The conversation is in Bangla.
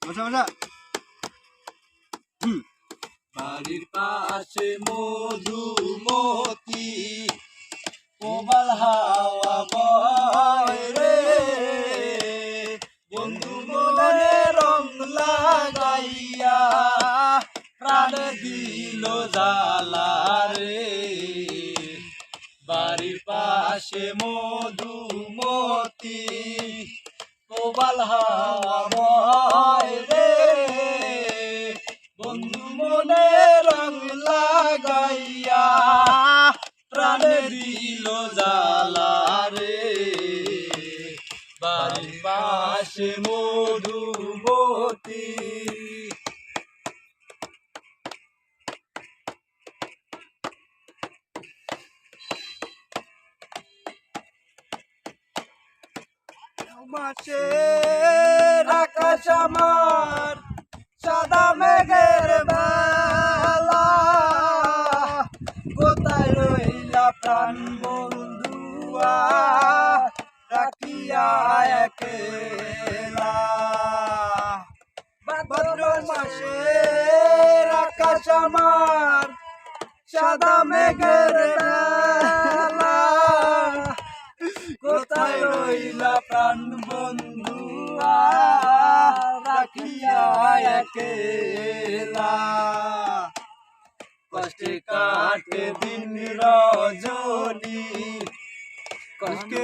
বসা বসা। বাড়ির পাশে মধুমতি কোমল হাওয়া বয় রে, বন্ধু মনে রং লাগাইয়া প্রাণ দিল জ্বালা রে। বাড়ির পাশে মধুমতি কোমল হাওয়া বয় রে, বন্ধু মনে রং লাগাইয়া প্রাণ দিল জ্বালা রে। বাড়ির পাশে মধুমতি। মাছের আকাশ আমার সাদা মেঘের বেলা, কোথায় রইলা প্রাণ বন্ধুয়া রাখিয়া একলা। ভাদ্র মাসের আকাশ আমার সাদা মেঘের বেলা, কোথায় রইলা প্রাণ বন্ধুয়া রাখিয়া একলা। কষ্টে কাটে দিন রজনী, কষ্টে